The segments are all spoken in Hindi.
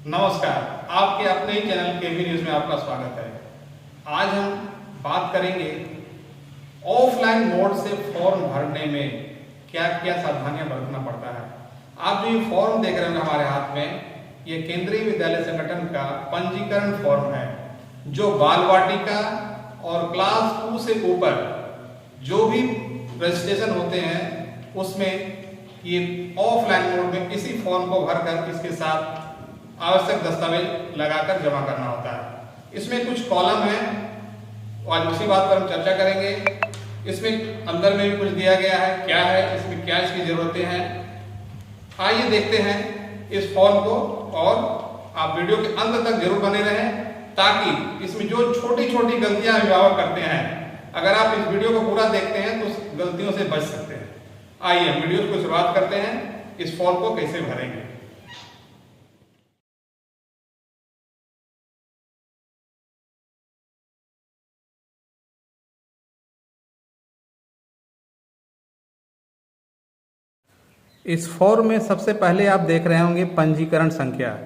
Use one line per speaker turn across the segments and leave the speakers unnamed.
नमस्कार, आपके अपने ही चैनल केवी न्यूज में आपका स्वागत है। आज हम बात करेंगे ऑफलाइन मोड से फॉर्म भरने में क्या क्या सावधानियां बरतना पड़ता है। आप जो ये फॉर्म देख रहे हैं हमारे हाथ में, ये केंद्रीय विद्यालय संगठन का पंजीकरण फॉर्म है, जो बाल वाटिका और क्लास 2 से ऊपर जो भी रजिस्ट्रेशन होते हैं उसमें ये ऑफलाइन मोड में इसी फॉर्म को भरकर इसके साथ आवश्यक दस्तावेज लगाकर जमा करना होता है। इसमें कुछ कॉलम है, आज उसी बात पर हम चर्चा करेंगे। इसमें अंदर में भी कुछ दिया गया है, क्या है इसमें, क्या इसकी जरूरतें हैं। आइए देखते हैं इस फॉर्म को, और आप वीडियो के अंत तक जरूर बने रहें ताकि इसमें जो छोटी छोटी गलतियां अभिभावक करते हैं, अगर आप इस वीडियो को पूरा देखते हैं तो उस गलतियों से बच सकते हैं। आइए हम वीडियो को शुरुआत करते हैं। इस फॉर्म को कैसे भरेंगे। इस फॉर्म में सबसे पहले आप देख रहे होंगे पंजीकरण संख्या।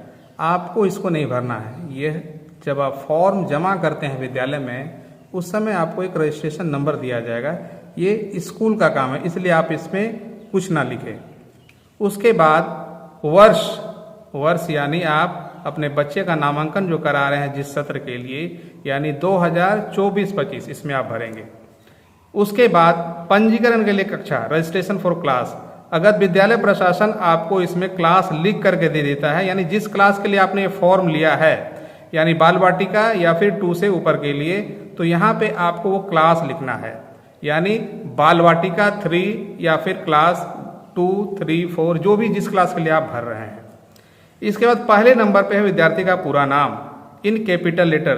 आपको इसको नहीं भरना है। यह जब आप फॉर्म जमा करते हैं विद्यालय में, उस समय आपको एक रजिस्ट्रेशन नंबर दिया जाएगा। ये स्कूल का काम है, इसलिए आप इसमें कुछ ना लिखें। उसके बाद वर्ष यानी आप अपने बच्चे का नामांकन जो करा रहे हैं जिस सत्र के लिए, यानी 2024-25 इसमें आप भरेंगे। उसके बाद पंजीकरण के लिए कक्षा, रजिस्ट्रेशन फॉर क्लास। अगर विद्यालय प्रशासन आपको इसमें क्लास लिख करके दे देता है, यानी जिस क्लास के लिए आपने ये फॉर्म लिया है, यानी बाल वाटिका या फिर 2 से ऊपर के लिए, तो यहाँ पे आपको वो क्लास लिखना है। यानी बाल वाटिका 3 या फिर क्लास 2, 3, 4 जो भी जिस क्लास के लिए आप भर रहे हैं। इसके बाद पहले नंबर पे है विद्यार्थी का पूरा नाम इन कैपिटल लेटर।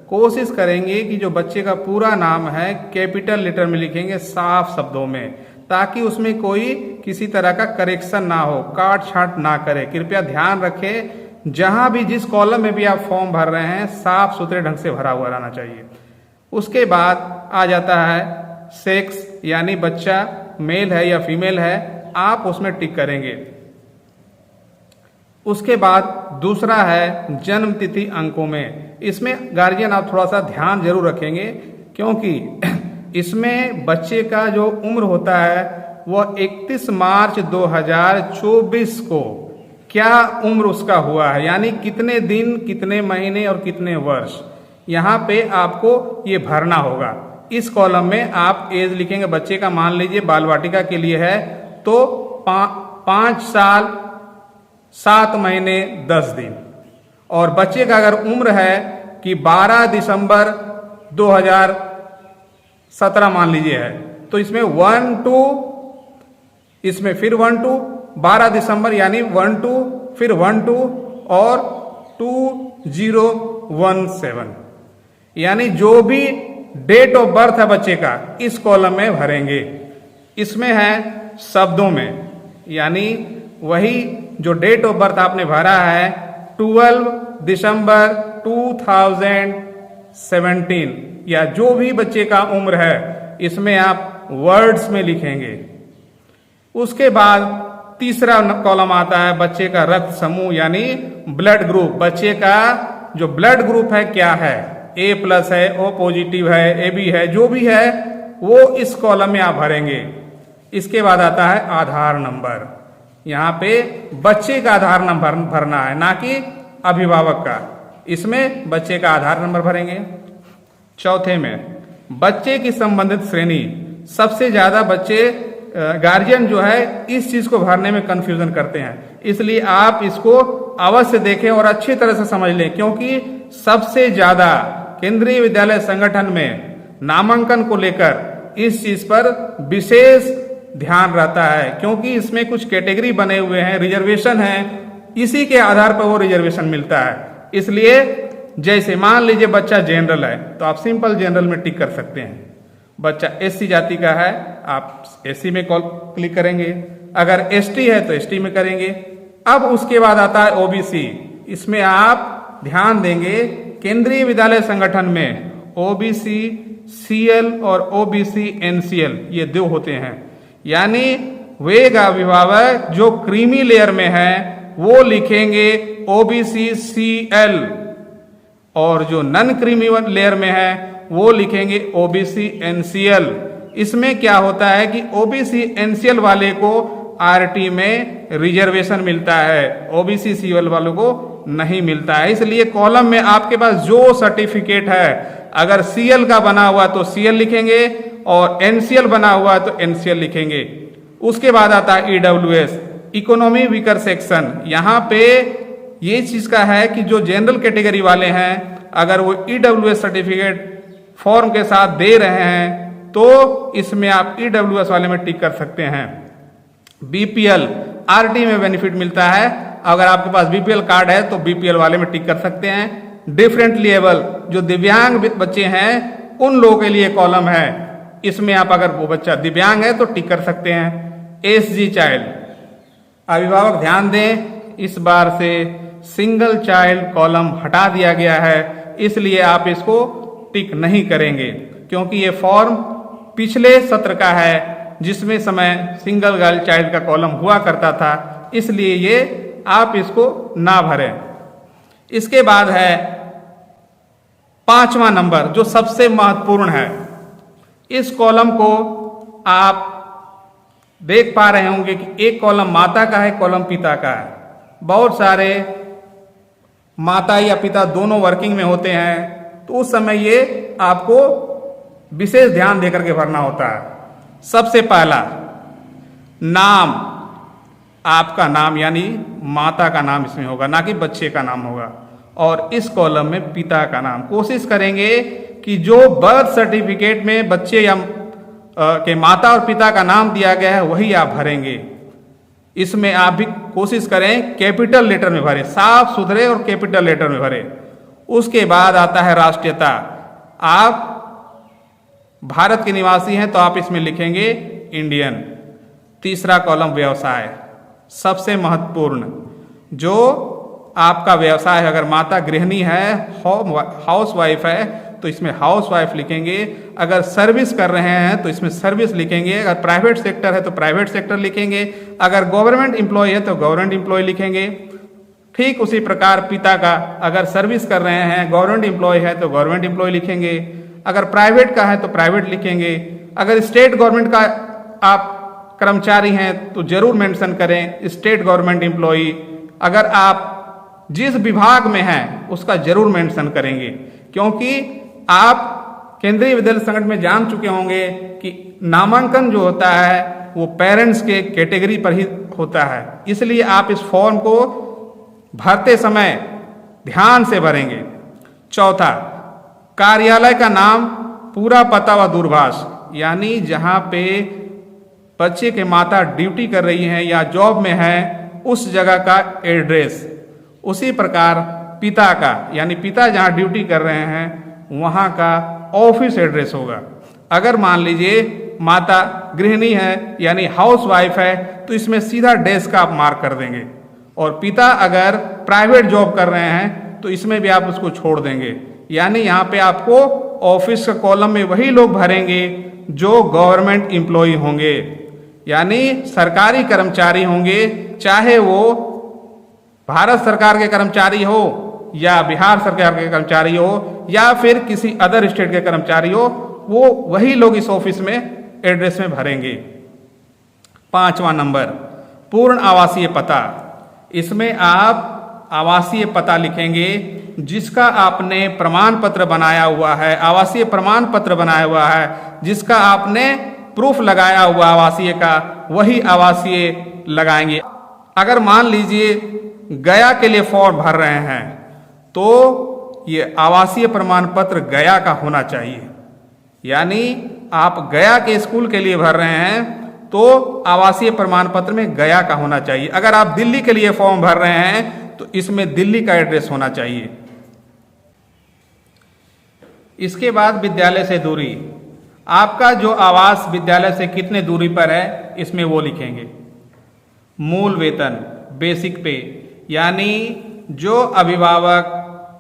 कोशिश करेंगे कि जो बच्चे का पूरा नाम है कैपिटल लेटर में लिखेंगे, साफ शब्दों में, ताकि उसमें कोई किसी तरह का करेक्शन ना हो, काट छांट ना करे। कृपया ध्यान रखें, जहां भी जिस कॉलम में भी आप फॉर्म भर रहे हैं साफ सुथरे ढंग से भरा हुआ रहना चाहिए। उसके बाद आ जाता है सेक्स, यानी बच्चा मेल है या फीमेल है, आप उसमें टिक करेंगे। उसके बाद दूसरा है जन्म तिथि अंकों में। इसमें गार्जियन आप थोड़ा सा ध्यान जरूर रखेंगे, क्योंकि इसमें बच्चे का जो उम्र होता है वह 31 मार्च 2024 को क्या उम्र उसका हुआ है, यानी कितने दिन, कितने महीने और कितने वर्ष, यहाँ पे आपको ये भरना होगा। इस कॉलम में आप एज लिखेंगे बच्चे का। मान लीजिए बाल वाटिका के लिए है तो 5 साल 7 महीने 10 दिन, और बच्चे का अगर उम्र है कि 12 दिसंबर 2017 मान लीजिए है, तो इसमें 1 2, इसमें फिर 1 2, 12 दिसंबर यानी 1 2, फिर 1 2 और 2017, यानी जो भी डेट ऑफ बर्थ है बच्चे का इस कॉलम में भरेंगे। इसमें है शब्दों में, यानी वही जो डेट ऑफ बर्थ आपने भरा है 12 दिसंबर 2017, या जो भी बच्चे का उम्र है इसमें आप वर्ड्स में लिखेंगे। उसके बाद तीसरा कॉलम आता है बच्चे का रक्त समूह, यानी ब्लड ग्रुप। बच्चे का जो ब्लड ग्रुप है क्या है, A+ है, O पॉजिटिव है, AB है, जो भी है वो इस कॉलम में आप भरेंगे। इसके बाद आता है आधार नंबर। यहाँ पे बच्चे का आधार नंबर भरना है, ना कि अभिभावक का। इसमें बच्चे का आधार नंबर भरेंगे। चौथे में बच्चे की संबंधित श्रेणी। सबसे ज्यादा बच्चे गार्जियन जो है इस चीज को भरने में कंफ्यूजन करते हैं, इसलिए आप इसको अवश्य देखें और अच्छी तरह से समझ लें, क्योंकि सबसे ज्यादा केंद्रीय विद्यालय संगठन में नामांकन को लेकर इस चीज पर विशेष ध्यान रहता है, क्योंकि इसमें कुछ कैटेगरी बने हुए हैं, रिजर्वेशन है, इसी के आधार पर वो रिजर्वेशन मिलता है। इसलिए जैसे मान लीजिए बच्चा जनरल है तो आप सिंपल जनरल में टिक कर सकते हैं। बच्चा SC जाति का है, आप SC में क्लिक करेंगे। अगर ST है तो ST में करेंगे। अब उसके बाद आता है OBC। इसमें आप ध्यान देंगे, केंद्रीय विद्यालय संगठन में OBC CL और OBC NCL ये 2 होते हैं, यानी वे अभिभावक जो क्रीमी लेयर में है वो लिखेंगे ओबीसी सीएल, और जो नॉन क्रीमी लेयर में है वो लिखेंगे ओबीसी एनसीएल। इसमें क्या होता है कि ओबीसी एनसीएल वाले को आरटी में रिजर्वेशन मिलता है, ओबीसी सीएल वालों को नहीं मिलता है। इसलिए कॉलम में आपके पास जो सर्टिफिकेट है, अगर सीएल का बना हुआ तो सीएल लिखेंगे और एनसीएल बना हुआ तो एनसीएल लिखेंगे। उसके बाद आता है ईडब्ल्यूएस, इकोनॉमी वीकर सेक्शन। यहाँ पे ये चीज का है कि जो जनरल कैटेगरी वाले हैं, अगर वो ईडब्ल्यूएस सर्टिफिकेट फॉर्म के साथ दे रहे हैं तो इसमें आप ईडब्ल्यूएस वाले में टिक कर सकते हैं। बीपीएल, आरटी में बेनिफिट मिलता है, अगर आपके पास बीपीएल कार्ड है तो बीपीएल वाले में टिक कर सकते हैं। डिफरेंटली एबल, जो दिव्यांग बच्चे हैं उन लोगों के लिए कॉलम है, इसमें आप अगर वो बच्चा दिव्यांग है तो टिक कर सकते हैं। एसजी चाइल्ड, अभिभावक ध्यान दें, इस बार से सिंगल चाइल्ड कॉलम हटा दिया गया है, इसलिए आप इसको टिक नहीं करेंगे, क्योंकि ये फॉर्म पिछले सत्र का है जिसमें समय सिंगल गर्ल चाइल्ड का कॉलम हुआ करता था, इसलिए ये आप इसको ना भरें। इसके बाद है 5वां नंबर, जो सबसे महत्वपूर्ण है। इस कॉलम को आप देख पा रहे होंगे कि एक कॉलम माता का है, कॉलम पिता का है। बहुत सारे माता या पिता दोनों वर्किंग में होते हैं, तो उस समय ये आपको विशेष ध्यान देकर के भरना होता है। सबसे पहला नाम, आपका नाम यानी माता का नाम इसमें होगा, ना कि बच्चे का नाम होगा। और इस कॉलम में पिता का नाम। कोशिश करेंगे कि जो बर्थ सर्टिफिकेट में बच्चे या के माता और पिता का नाम दिया गया है वही आप भरेंगे। इसमें आप भी कोशिश करें कैपिटल लेटर में भरें, साफ सुथरे और कैपिटल लेटर में भरें। उसके बाद आता है राष्ट्रीयता। आप भारत के निवासी हैं तो आप इसमें लिखेंगे इंडियन। तीसरा कॉलम व्यवसाय, सबसे महत्वपूर्ण, जो आपका व्यवसाय है, अगर माता गृहिणी है, हाउस वाइफ है तो इसमें हाउस वाइफ लिखेंगे। अगर सर्विस कर रहे हैं तो इसमें सर्विस लिखेंगे। अगर प्राइवेट सेक्टर है तो प्राइवेट सेक्टर लिखेंगे। अगर गवर्नमेंट एम्प्लॉय है तो गवर्नमेंट एम्प्लॉय लिखेंगे। ठीक उसी प्रकार पिता का, अगर सर्विस कर रहे हैं, गवर्नमेंट एम्प्लॉय है तो गवर्नमेंट एम्प्लॉय लिखेंगे। अगर प्राइवेट का है तो प्राइवेट लिखेंगे। अगर स्टेट गवर्नमेंट का आप कर्मचारी हैं तो जरूर मेंशन करें स्टेट गवर्नमेंट एम्प्लॉई। अगर आप जिस विभाग में हैं उसका जरूर मेंशन करेंगे, क्योंकि आप केंद्रीय विद्यालय संगठन में जान चुके होंगे कि नामांकन जो होता है वो पेरेंट्स के कैटेगरी पर ही होता है। इसलिए आप इस फॉर्म को भरते समय ड्यान से भरेंगे। चौथा, कार्यालय का नाम, पूरा पता व दूरभाष, यानी जहां पे बच्चे के माता ड्यूटी कर रही हैं या जॉब में है उस जगह का एड्रेस। उसी प्रकार पिता का, यानी पिता जहां ड्यूटी कर रहे हैं वहां का ऑफिस एड्रेस होगा। अगर मान लीजिए माता गृहिणी है यानी हाउस वाइफ है तो इसमें सीधा डेस्क आप मार्क कर देंगे, और पिता अगर प्राइवेट जॉब कर रहे हैं तो इसमें भी आप उसको छोड़ देंगे। यानी यहाँ पे आपको ऑफिस का कॉलम में वही लोग भरेंगे जो गवर्नमेंट एम्प्लॉय होंगे, यानी सरकारी कर्मचारी होंगे, चाहे वो भारत सरकार के कर्मचारी हो या बिहार सरकार के कर्मचारी हो या फिर किसी अदर स्टेट के कर्मचारी हो, वो वही लोग इस ऑफिस में एड्रेस में भरेंगे। 5वां नंबर, पूर्ण आवासीय पता। इसमें आप आवासीय पता लिखेंगे जिसका आपने प्रमाण पत्र बनाया हुआ है, आवासीय प्रमाण पत्र बनाया हुआ है, जिसका आपने प्रूफ लगाया हुआ आवासीय का, वही आवासीय लगाएंगे। अगर मान लीजिए गया के लिए फॉर्म भर रहे हैं तो ये आवासीय प्रमाण पत्र गया का होना चाहिए, यानी आप गया के स्कूल के लिए भर रहे हैं तो आवासीय प्रमाण पत्र में गया का होना चाहिए। अगर आप दिल्ली के लिए फॉर्म भर रहे हैं तो इसमें दिल्ली का एड्रेस होना चाहिए। इसके बाद विद्यालय से दूरी, आपका जो आवास विद्यालय से कितने दूरी पर है इसमें वो लिखेंगे। मूल वेतन, बेसिक पे, यानी जो अभिभावक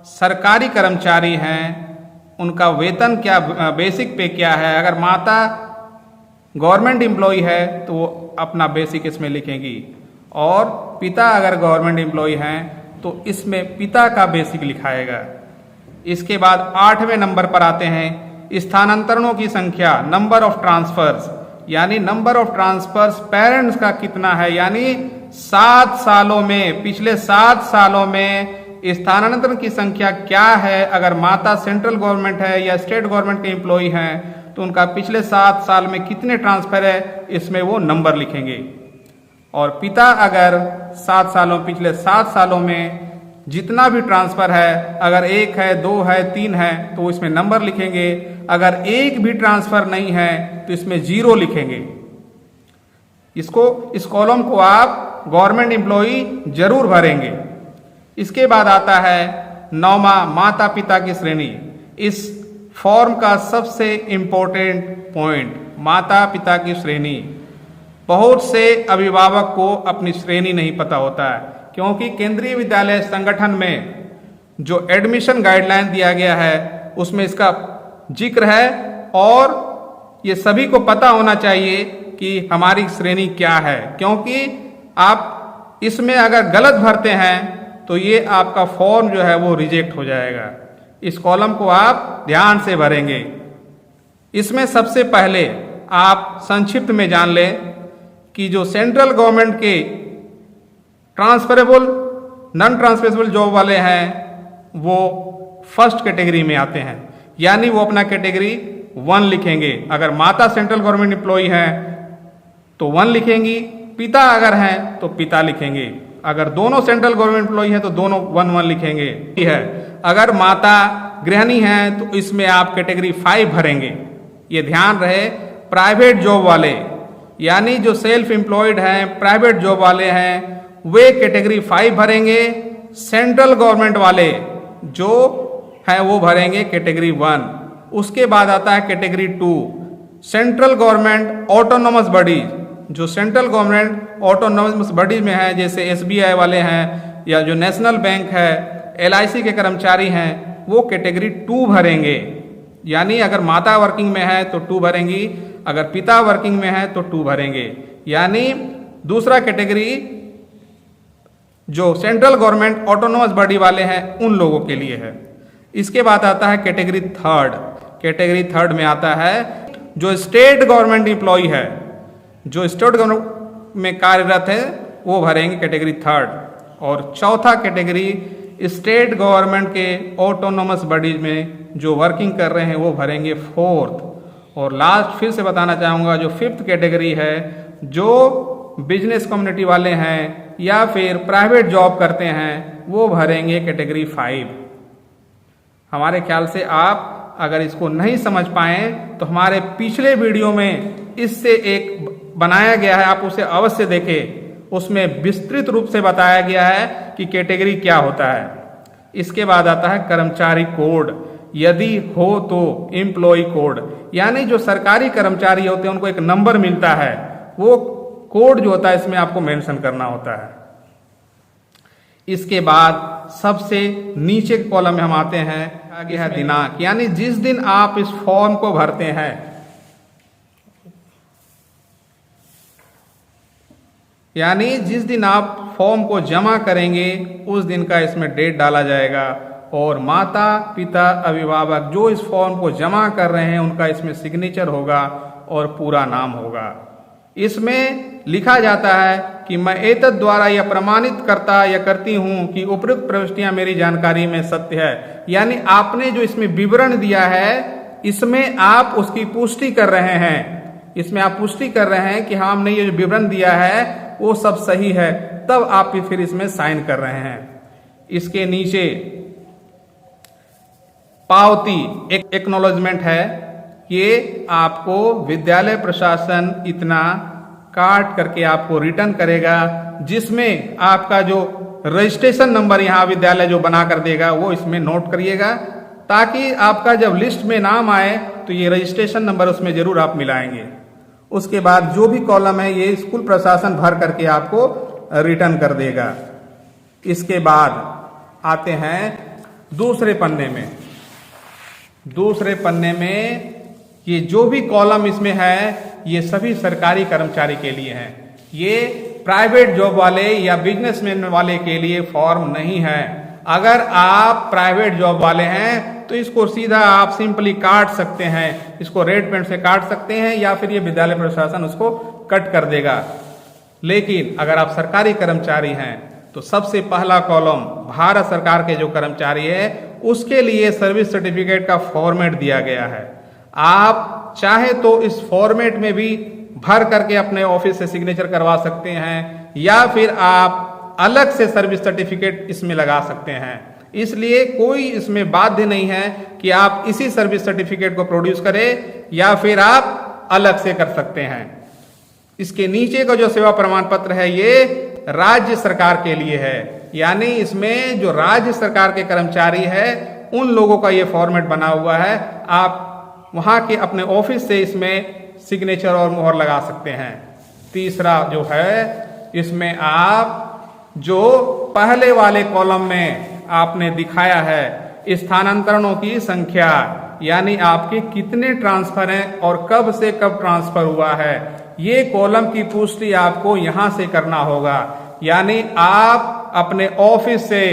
सरकारी कर्मचारी हैं उनका वेतन क्या, बेसिक पे क्या है। अगर माता गवर्नमेंट एम्प्लॉय है तो वो अपना बेसिक इसमें लिखेंगी। और पिता अगर गवर्नमेंट एम्प्लॉय हैं तो इसमें पिता का बेसिक लिखाएगा। इसके बाद 8वें नंबर पर आते हैं स्थानांतरणों की संख्या, नंबर ऑफ ट्रांसफर्स, यानी नंबर ऑफ ट्रांसफर्स पेरेंट्स का कितना है, यानी 7 सालों में, पिछले 7 सालों में स्थानांतरण की संख्या क्या है। अगर माता सेंट्रल गवर्नमेंट है या स्टेट गवर्नमेंट के एम्प्लॉय हैं तो उनका पिछले 7 साल में कितने ट्रांसफर है, इसमें वो नंबर लिखेंगे। और पिता अगर 7 सालों, पिछले 7 सालों में जितना भी ट्रांसफर है, अगर 1 है, 2 है, 3 है तो इसमें नंबर लिखेंगे। अगर एक भी ट्रांसफर नहीं है तो इसमें 0 लिखेंगे। इस कॉलम को आप गवर्नमेंट एम्प्लॉई जरूर भरेंगे। इसके बाद आता है 9वां, माता पिता की श्रेणी। इस फॉर्म का सबसे इंपॉर्टेंट पॉइंट, माता पिता की श्रेणी। बहुत से अभिभावक को अपनी श्रेणी नहीं पता होता है, क्योंकि केंद्रीय विद्यालय संगठन में जो एडमिशन गाइडलाइन दिया गया है उसमें इसका जिक्र है और ये सभी को पता होना चाहिए कि हमारी श्रेणी क्या है, क्योंकि आप इसमें अगर गलत भरते हैं तो ये आपका फॉर्म जो है वो रिजेक्ट हो जाएगा। इस कॉलम को आप ध्यान से भरेंगे। इसमें सबसे पहले आप संक्षिप्त में जान लें कि जो सेंट्रल गवर्नमेंट के ट्रांसफरेबल, नॉन ट्रांसफरेबल जॉब वाले हैं वो फर्स्ट कैटेगरी में आते हैं, यानी वो अपना कैटेगरी 1 लिखेंगे। अगर माता सेंट्रल गवर्नमेंट एम्प्लॉय है तो 1 लिखेंगी, पिता अगर हैं तो पिता लिखेंगे। अगर दोनों सेंट्रल गवर्नमेंट एम्प्लॉय हैं तो दोनों 1 लिखेंगे। है अगर माता गृहिणी हैं तो इसमें आप कैटेगरी 5 भरेंगे। ये ध्यान रहे, प्राइवेट जॉब वाले, यानी जो सेल्फ एम्प्लॉयड हैं, प्राइवेट जॉब वाले हैं, वे कैटेगरी 5 भरेंगे। सेंट्रल गवर्नमेंट वाले जो हैं वो भरेंगे कैटेगरी 1। उसके बाद आता है category 2, central government autonomous bodies. जो सेंट्रल गवर्नमेंट ऑटोनोमस बॉडीज में है, जैसे SBI वाले हैं या जो नेशनल बैंक है, LIC के कर्मचारी हैं, वो कैटेगरी 2 भरेंगे। यानी अगर माता वर्किंग में है तो 2 भरेंगी, अगर पिता वर्किंग में है तो 2 भरेंगे। यानी दूसरा कैटेगरी जो सेंट्रल गवर्नमेंट ऑटोनोमस बॉडी वाले हैं उन लोगों के लिए है। इसके बाद आता है कैटेगरी 3। कैटेगरी 3 में आता है जो स्टेट गवर्नमेंट एम्प्लॉय है, जो स्टेट गवर्नमेंट में कार्यरत है वो भरेंगे कैटेगरी 3। और चौथा कैटेगरी स्टेट गवर्नमेंट के ऑटोनोमस बॉडीज में जो वर्किंग कर रहे हैं वो भरेंगे 4th। और लास्ट फिर से बताना चाहूँगा, जो 5th कैटेगरी है, जो बिजनेस कम्युनिटी वाले हैं या फिर प्राइवेट जॉब करते हैं वो भरेंगे कैटेगरी 5। हमारे ख्याल से आप अगर इसको नहीं समझ पाए तो हमारे पिछले वीडियो में इससे एक बनाया गया है, आप उसे अवश्य देखें। उसमें विस्तृत रूप से बताया गया है कि कैटेगरी क्या होता है। इसके बाद आता है कर्मचारी कोड, यदि हो तो एम्प्लॉय कोड, यानी जो सरकारी कर्मचारी होते हैं उनको एक नंबर मिलता है, वो कोड जो होता है इसमें आपको मेंशन करना होता है। इसके बाद सबसे नीचे के कॉलम में हम आते हैं, आगे है दिनांक, यानी जिस दिन आप इस फॉर्म को भरते हैं, यानी जिस दिन आप फॉर्म को जमा करेंगे उस दिन का इसमें डेट डाला जाएगा। और माता पिता अभिभावक जो इस फॉर्म को जमा कर रहे हैं उनका इसमें सिग्नेचर होगा और पूरा नाम होगा। इसमें लिखा जाता है कि मैं एतद द्वारा यह प्रमाणित करता या करती हूं कि उपयुक्त प्रविष्टियां मेरी जानकारी में सत्य है। यानी आपने जो इसमें विवरण दिया है इसमें आप उसकी पुष्टि कर रहे हैं, इसमें आप पुष्टि कर रहे हैं कि हाँ हमने ये जो विवरण दिया है वो सब सही है, तब आप फिर इसमें साइन कर रहे हैं। इसके नीचे पावती, एक एक्नॉलेजमेंट है, ये आपको विद्यालय प्रशासन इतना काट करके आपको रिटर्न करेगा, जिसमें आपका जो रजिस्ट्रेशन नंबर यहाँ विद्यालय जो बना कर देगा वो इसमें नोट करिएगा, ताकि आपका जब लिस्ट में नाम आए तो ये रजिस्ट्रेशन नंबर उसमें जरूर आप मिलाएंगे। उसके बाद जो भी कॉलम है ये स्कूल प्रशासन भर करके आपको रिटर्न कर देगा। इसके बाद आते हैं दूसरे पन्ने में। दूसरे पन्ने में ये जो भी कॉलम इसमें है ये सभी सरकारी कर्मचारी के लिए हैं। ये प्राइवेट जॉब वाले या बिजनेसमैन वाले के लिए फॉर्म नहीं है। अगर आप प्राइवेट जॉब वाले हैं तो इसको सीधा आप सिंपली काट सकते हैं, इसको रेड पेन से काट सकते हैं या फिर ये विद्यालय प्रशासन उसको कट कर देगा। लेकिन अगर आप सरकारी कर्मचारी हैं तो सबसे पहला कॉलम भारत सरकार के जो कर्मचारी है उसके लिए सर्विस सर्टिफिकेट का फॉर्मेट दिया गया है। आप चाहे तो इस फॉर्मेट में भी भर करके अपने ऑफिस से सिग्नेचर करवा सकते हैं या फिर आप अलग से सर्विस सर्टिफिकेट इसमें लगा सकते हैं। इसलिए कोई इसमें बाध्य नहीं है कि आप इसी सर्विस सर्टिफिकेट को प्रोड्यूस करें या फिर आप अलग से कर सकते हैं। इसके नीचे का जो सेवा प्रमाण पत्र है ये राज्य सरकार के लिए है, यानी इसमें जो राज्य सरकार के कर्मचारी है उन लोगों का ये फॉर्मेट बना हुआ है। आप वहां के अपने ऑफिस से इसमें सिग्नेचर और मुहर लगा सकते हैं। तीसरा जो है इसमें आप जो पहले वाले कॉलम में आपने दिखाया है स्थानांतरणों की संख्या, यानी आपके कितने ट्रांसफर हैं और कब से कब ट्रांसफर हुआ है, ये कॉलम की पुष्टि आपको यहां से करना होगा। यानी आप अपने ऑफिस से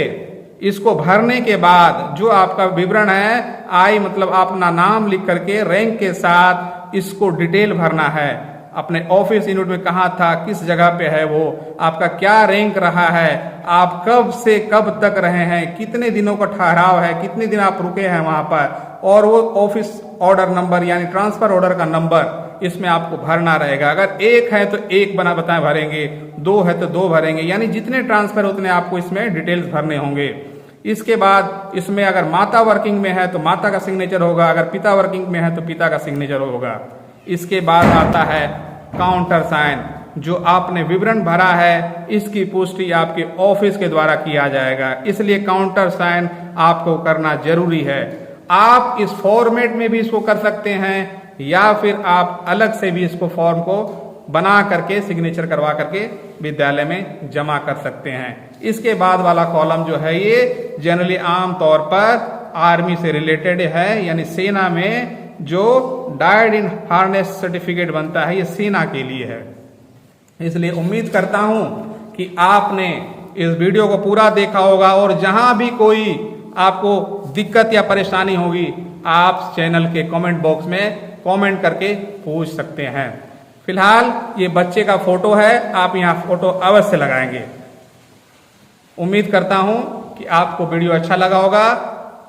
इसको भरने के बाद जो आपका विवरण है, आई मतलब अपना नाम लिख करके रैंक के साथ इसको डिटेल भरना है। अपने ऑफिस यूनिट में कहाँ था, किस जगह पे है वो, आपका क्या रैंक रहा है, आप कब से कब तक रहे हैं, कितने दिनों का ठहराव है, कितने दिन आप रुके हैं वहां पर, और वो ऑफिस ऑर्डर नंबर यानी ट्रांसफर ऑर्डर का नंबर इसमें आपको भरना रहेगा। अगर एक है तो एक बना बताएं भरेंगे, दो है तो दो भरेंगे, यानी जितने ट्रांसफर उतने आपको इसमें डिटेल्स भरने होंगे। इसके बाद इसमें अगर माता वर्किंग में है तो माता का सिग्नेचर होगा, अगर पिता वर्किंग में है तो पिता का सिग्नेचर होगा। इसके बाद आता है काउंटर साइन, जो आपने विवरण भरा है इसकी पुष्टि आपके ऑफिस के द्वारा किया जाएगा, इसलिए काउंटर साइन आपको करना जरूरी है। आप इस फॉर्मेट में भी इसको कर सकते हैं या फिर आप अलग से भी इसको फॉर्म को बना करके सिग्नेचर करवा करके विद्यालय में जमा कर सकते हैं। इसके बाद वाला कॉलम जो है ये जनरली आमतौर पर आर्मी से रिलेटेड है, यानी सेना में जो डाइड इन हार्नेस सर्टिफिकेट बनता है ये सेना के लिए है। इसलिए उम्मीद करता हूं कि आपने इस वीडियो को पूरा देखा होगा और जहां भी कोई आपको दिक्कत या परेशानी होगी आप चैनल के कमेंट बॉक्स में कमेंट करके पूछ सकते हैं। फिलहाल ये बच्चे का फोटो है, आप यहाँ फोटो अवश्य लगाएंगे। उम्मीद करता हूं कि आपको वीडियो अच्छा लगा होगा।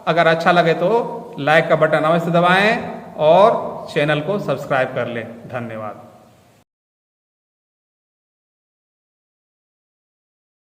अगर अच्छा लगे तो लाइक का बटन अवश्य दबाएं और चैनल को सब्सक्राइब कर लें। धन्यवाद।